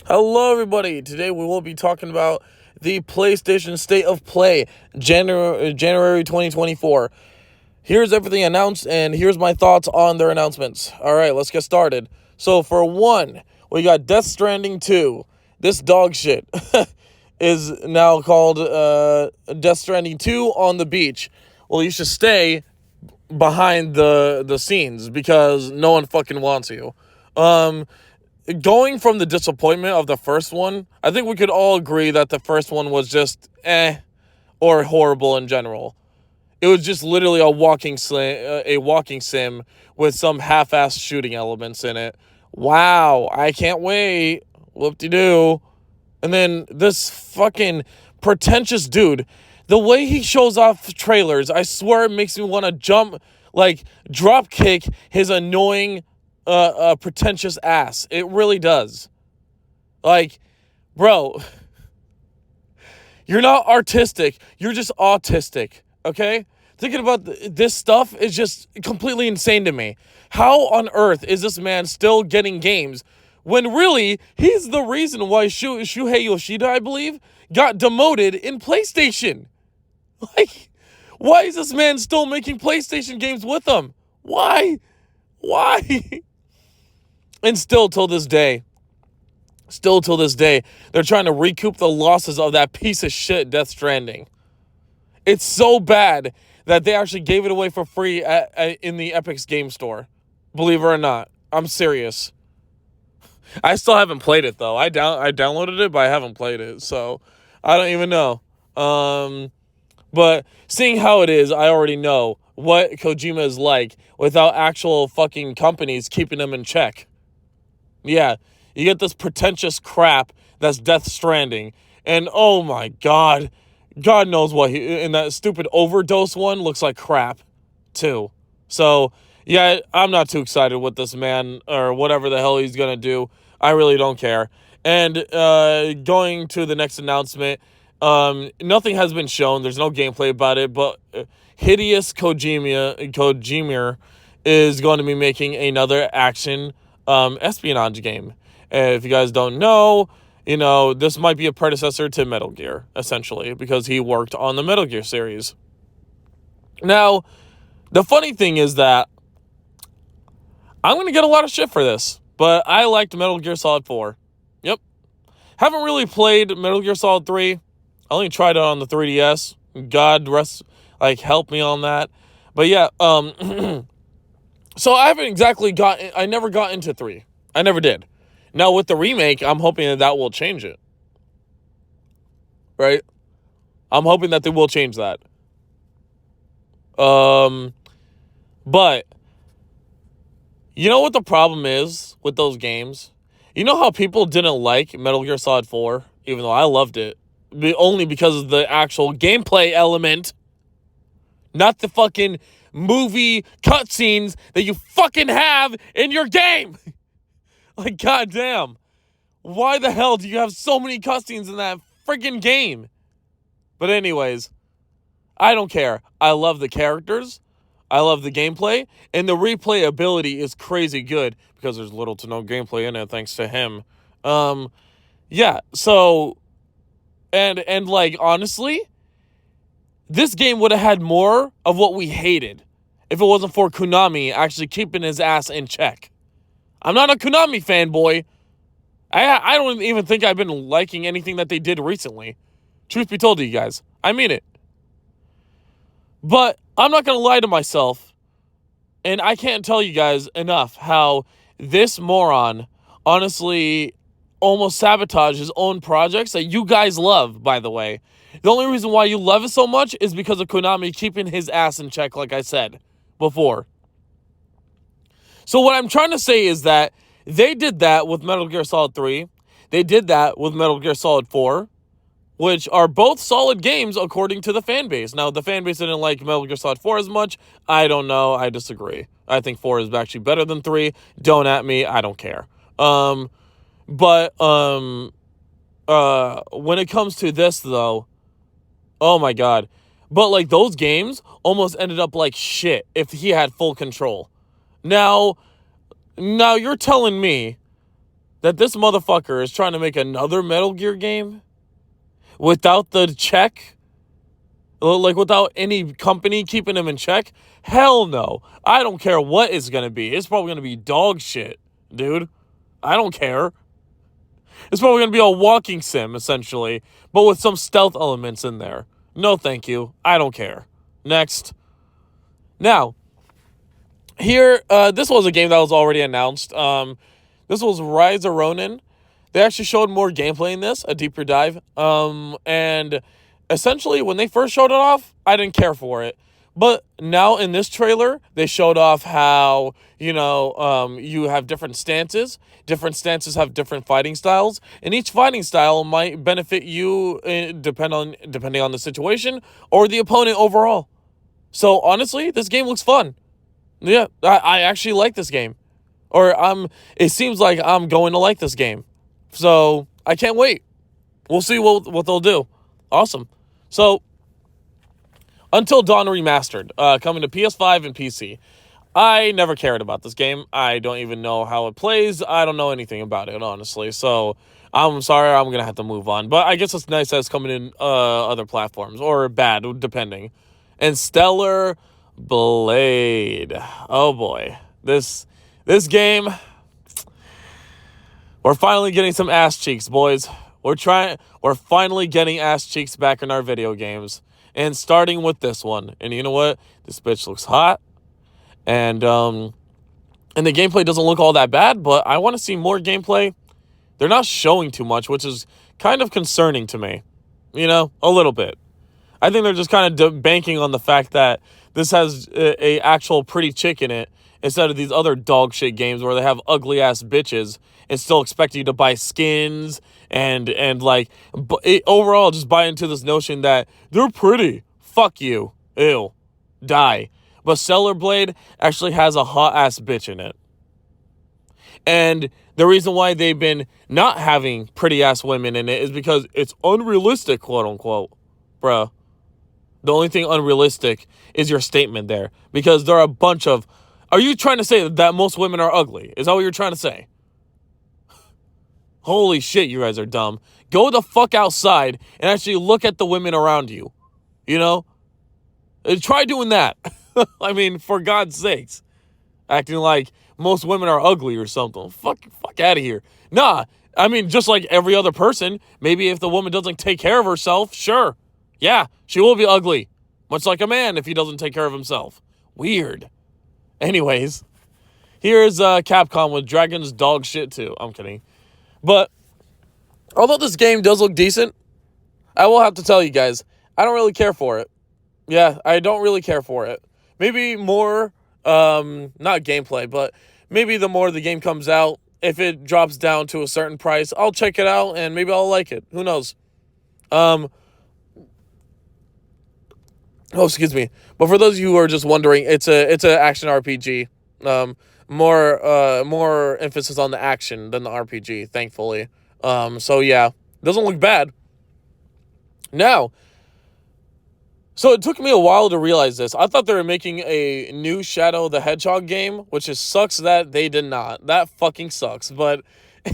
Hello, everybody. Today we will be talking about the PlayStation State of Play, January 2024. Here's everything announced, and here's my thoughts on their announcements. All right, let's get started. So, for one, we got Death Stranding 2. This dog shit is now called Death Stranding 2 on the beach. Well, you should stay behind the scenes because no one fucking wants you. Going from the disappointment of the first one, I think we could all agree that the first one was just or horrible in general. It was just literally a walking sim with some half-assed shooting elements in it. Wow, I can't wait. Whoop-de-doo. And then this fucking pretentious dude, the way he shows off trailers, I swear it makes me want to drop kick his annoying pretentious ass. It really does. Like, bro, you're not artistic. You're just autistic, okay? Thinking about this stuff is just completely insane to me. How on earth is this man still getting games when really he's the reason why Shuhei Yoshida, I believe, got demoted in PlayStation? Like, why is this man still making PlayStation games with them? Why? And still till this day, they're trying to recoup the losses of that piece of shit Death Stranding. It's so bad that they actually gave it away for free in the Epic's game store. Believe it or not. I'm serious. I still haven't played it, though. I downloaded it, but I haven't played it, so I don't even know. But seeing how it is, I already know what Kojima is like without actual fucking companies keeping him in check. Yeah, you get this pretentious crap that's Death Stranding. And oh my God, God knows what in that stupid Overdose one looks like crap too. So yeah, I'm not too excited with this man or whatever the hell he's going to do. I really don't care. And going to the next announcement, nothing has been shown. There's no gameplay about it, but Hideous Kojima is going to be making another action espionage game. And if you guys don't know, this might be a predecessor to Metal Gear, essentially, because he worked on the Metal Gear series. Now, the funny thing is that I'm going to get a lot of shit for this, but I liked Metal Gear Solid 4. Yep. Haven't really played Metal Gear Solid 3. I only tried it on the 3DS. God rest, help me on that. But yeah, so I never got into 3. I never did. Now with the remake, I'm hoping that will change it. Right? I'm hoping that they will change that. But you know what the problem is with those games? You know how people didn't like Metal Gear Solid 4, even though I loved it, only because of the actual gameplay element, not the fucking movie cutscenes that you fucking have in your game. Goddamn. Why the hell do you have so many cutscenes in that freaking game? But anyways, I don't care. I love the characters. I love the gameplay. And the replayability is crazy good because there's little to no gameplay in it thanks to him. Yeah, so and honestly, this game would have had more of what we hated if it wasn't for Konami actually keeping his ass in check. I'm not a Konami fanboy. I don't even think I've been liking anything that they did recently. Truth be told to you guys. I mean it. But I'm not going to lie to myself. And I can't tell you guys enough how this moron honestly almost sabotaged his own projects that you guys love, by the way. The only reason why you love it so much is because of Konami keeping his ass in check, like I said before. So what I'm trying to say is that they did that with Metal Gear Solid 3. They did that with Metal Gear Solid 4, which are both solid games according to the fan base. Now, the fan base didn't like Metal Gear Solid 4 as much. I don't know. I disagree. I think 4 is actually better than 3. Don't at me. I don't care. But when it comes to this, though, oh my God. But those games almost ended up like shit if he had full control. Now you're telling me that this motherfucker is trying to make another Metal Gear game without the check? Like, without any company keeping him in check? Hell no. I don't care what it's going to be. It's probably going to be dog shit, dude. I don't care. It's probably going to be a walking sim, essentially, but with some stealth elements in there. No, thank you. I don't care. Next. Now, here, this was a game that was already announced. This was Rise of Ronin. They actually showed more gameplay in this, a deeper dive. And essentially, when they first showed it off, I didn't care for it. But now in this trailer, they showed off how, you have different stances. Different stances have different fighting styles. And each fighting style might benefit you depending on the situation or the opponent overall. So honestly, this game looks fun. Yeah, I actually like this game. Or it seems like I'm going to like this game. So I can't wait. We'll see what they'll do. Awesome. So, Until Dawn Remastered, coming to PS5 and PC. I never cared about this game. I don't even know how it plays. I don't know anything about it, honestly. So, I'm sorry, I'm going to have to move on. But I guess it's nice that it's coming in other platforms, or bad, depending. And Stellar Blade. Oh boy. This game, we're finally getting some ass cheeks, boys. We're finally getting ass cheeks back in our video games. And starting with this one. And you know what? This bitch looks hot. And the gameplay doesn't look all that bad, but I want to see more gameplay. They're not showing too much, which is kind of concerning to me. A little bit. I think they're just kind of banking on the fact that this has a actual pretty chick in it instead of these other dog shit games where they have ugly ass bitches and still expect you to buy skins and overall just buy into this notion that they're pretty. Fuck you. Ew. Die. But Stellar Blade actually has a hot ass bitch in it. And the reason why they've been not having pretty ass women in it is because it's unrealistic, quote unquote. Bruh. The only thing unrealistic is your statement there. Because there are a bunch of... Are you trying to say that most women are ugly? Is that what you're trying to say? Holy shit, you guys are dumb. Go the fuck outside and actually look at the women around you. Try doing that. I mean, for God's sakes. Acting like most women are ugly or something. Fuck out of here. Nah, I mean, just like every other person, maybe if the woman doesn't take care of herself, sure. Yeah, she will be ugly. Much like a man if he doesn't take care of himself. Weird. Anyways, here's Capcom with Dragon's Dog Shit 2. I'm kidding. But, although this game does look decent, I will have to tell you guys, I don't really care for it. Yeah, I don't really care for it. Maybe more, not gameplay, but maybe the more the game comes out, if it drops down to a certain price, I'll check it out and maybe I'll like it. Who knows? Oh, excuse me. But for those of you who are just wondering, it's an action RPG. More emphasis on the action than the RPG, thankfully. So yeah, doesn't look bad. Now, so it took me a while to realize this. I thought they were making a new Shadow the Hedgehog game, which sucks that they did not. That fucking sucks. But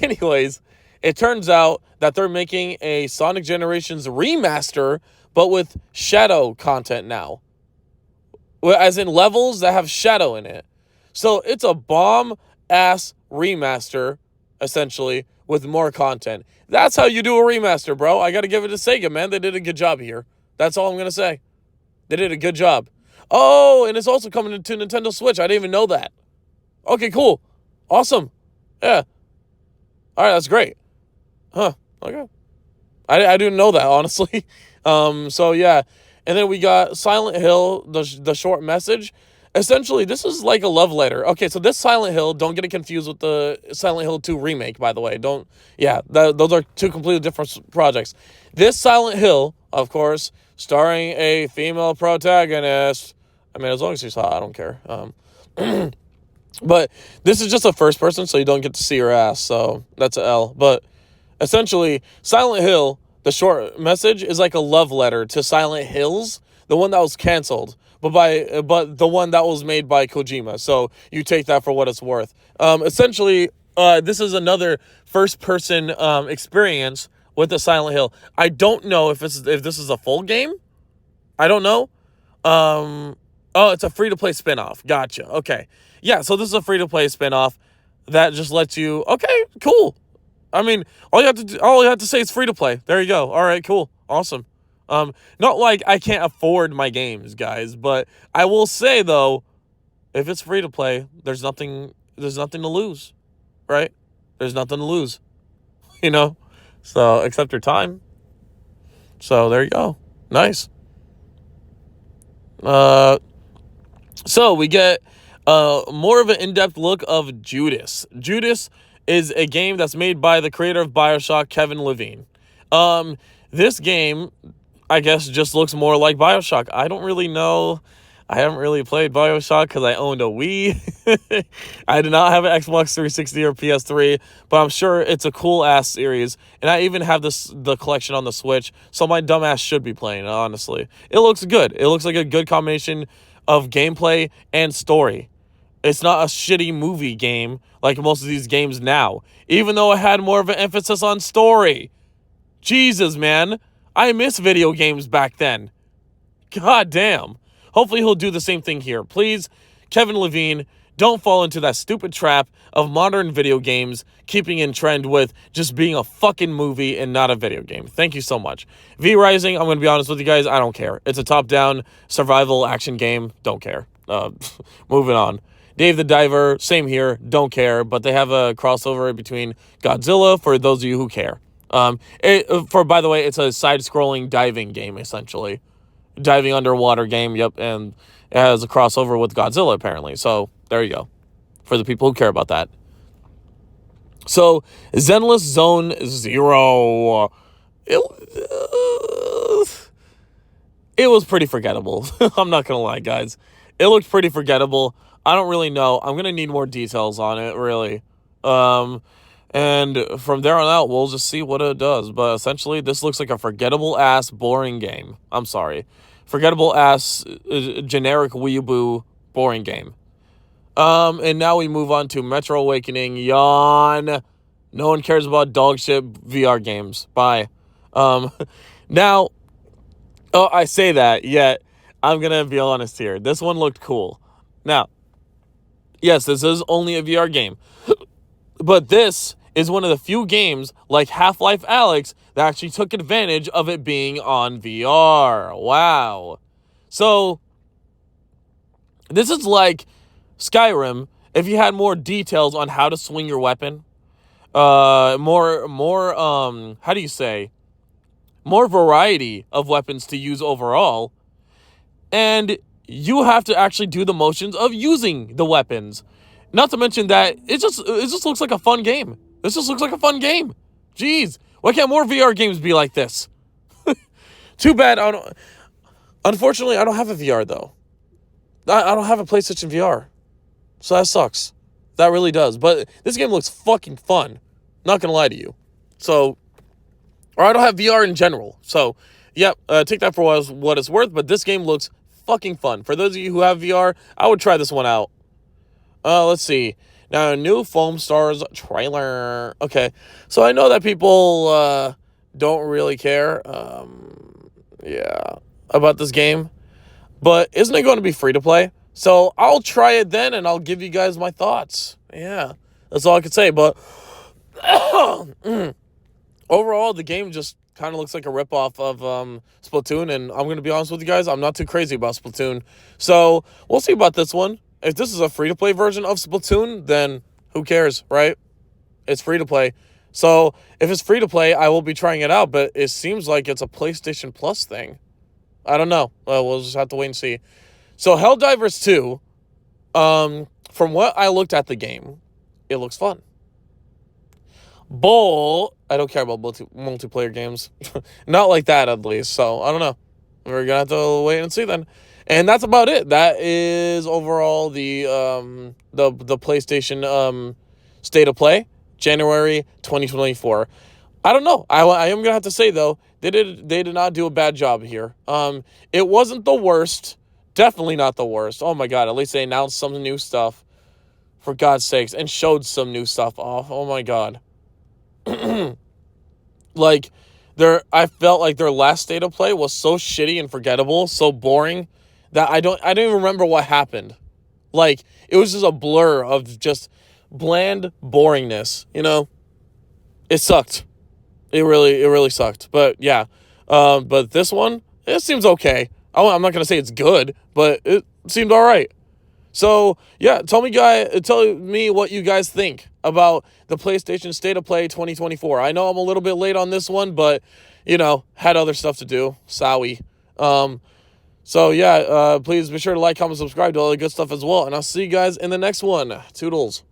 anyways, it turns out that they're making a Sonic Generations remaster, but with Shadow content now. As in levels that have Shadow in it. So it's a bomb-ass remaster, essentially, with more content. That's how you do a remaster, bro. I got to give it to Sega, man. They did a good job here. That's all I'm going to say. They did a good job. Oh, and it's also coming to Nintendo Switch. I didn't even know that. Okay, cool. Awesome. Yeah. All right, that's great. Huh. Okay. I didn't know that, honestly. So, yeah. And then we got Silent Hill, the short message. Essentially, this is like a love letter. Okay, so this Silent Hill, don't get it confused with the Silent Hill 2 remake, by the way. Those are two completely different projects. This Silent Hill, of course, starring a female protagonist. I mean, as long as she's hot, I don't care. But this is just a first person, so you don't get to see her ass, so that's an L. But essentially, Silent Hill, the short message, is like a love letter to Silent Hills, the one that was canceled. But the one that was made by Kojima. So you take that for what it's worth. Essentially, This is another first-person experience with the Silent Hill. I don't know if this is a full game. I don't know. Oh, it's a free-to-play spinoff. Gotcha. Okay. Yeah, so this is a free-to-play spinoff that just lets you. Okay, cool. I mean, all you have to say is free to play. There you go. All right, cool, awesome. Not like I can't afford my games, guys, but I will say though, if it's free to play, there's nothing to lose, right? There's nothing to lose, you know. So except your time. So there you go. Nice. So we get more of an in-depth look of Judas. Judas is a game that's made by the creator of BioShock, Kevin Levine. This game, I guess, just looks more like BioShock. I don't really know. I haven't really played BioShock because I owned a Wii. I did not have an Xbox 360 or PS3, but I'm sure it's a cool-ass series. And I even have the collection on the Switch, so my dumbass should be playing it, honestly. It looks good. It looks like a good combination of gameplay and story. It's not a shitty movie game like most of these games now, even though it had more of an emphasis on story. Jesus, man. I miss video games back then. God damn. Hopefully he'll do the same thing here. Please, Kevin Levine, don't fall into that stupid trap of modern video games keeping in trend with just being a fucking movie and not a video game. Thank you so much. V Rising, I'm going to be honest with you guys, I don't care. It's a top-down survival action game. Don't care. Moving on. Dave the Diver, same here. Don't care. But they have a crossover between Godzilla for those of you who care. By the way, it's a side-scrolling diving game, essentially. Diving underwater game, yep, and it has a crossover with Godzilla, apparently. So, there you go. For the people who care about that. So, Zenless Zone Zero. It was pretty forgettable. I'm not going to lie, guys. It looked pretty forgettable. I don't really know. I'm going to need more details on it, really. And from there on out, we'll just see what it does. But essentially, this looks like a forgettable-ass, boring game. I'm sorry. Forgettable-ass, generic weeaboo, boring game. And now we move on to Metro Awakening. Yawn. No one cares about dog shit VR games. Bye. Now, I say that, yet I'm going to be honest here. This one looked cool. Now, yes, this is only a VR game. But this is one of the few games like Half-Life Alyx that actually took advantage of it being on VR. Wow. So, this is like Skyrim if you had more details on how to swing your weapon. How do you say? More variety of weapons to use overall. And you have to actually do the motions of using the weapons. Not to mention that it just looks like a fun game. This just looks like a fun game. Jeez. Why can't more VR games be like this? Too bad. Unfortunately, I don't have a VR, though. I don't have a PlayStation VR. So that sucks. That really does. But this game looks fucking fun. Not going to lie to you. So, or I don't have VR in general. So, yep, take that for what it's worth. But this game looks fucking fun. For those of you who have VR, I would try this one out. Let's see. Now, new Foam Stars trailer. Okay, so I know that people don't really care, about this game. But isn't it going to be free to play? So I'll try it then, and I'll give you guys my thoughts. Yeah, that's all I could say. But overall, the game just kind of looks like a ripoff of Splatoon. And I'm going to be honest with you guys, I'm not too crazy about Splatoon. So we'll see about this one. If this is a free-to-play version of Splatoon, then who cares, right? It's free-to-play. So if it's free-to-play, I will be trying it out, but it seems like it's a PlayStation Plus thing. I don't know. We'll just have to wait and see. So Helldivers 2, from what I looked at the game, it looks fun. Bull, I don't care about multiplayer games. Not like that, at least. So, I don't know. We're going to have to wait and see then. And that's about it. That is overall the PlayStation State of Play, January 2024. I don't know. I am gonna have to say though, they did not do a bad job here. It wasn't the worst. Definitely not the worst. Oh my god! At least they announced some new stuff. for God's sakes, and showed some new stuff off. Oh my God. Like, I felt like their last state of play was so shitty and forgettable, so boring, that I don't even remember what happened. Like, it was just a blur of just bland boringness, you know? It sucked. It really sucked. But yeah. But this one, it seems okay. I'm not gonna say it's good, but it seemed all right. So yeah, tell me what you guys think about the PlayStation State of Play 2024. I know I'm a little bit late on this one, but had other stuff to do. Sorry. So yeah, please be sure to like, comment, subscribe to all the good stuff as well, and I'll see you guys in the next one. Toodles.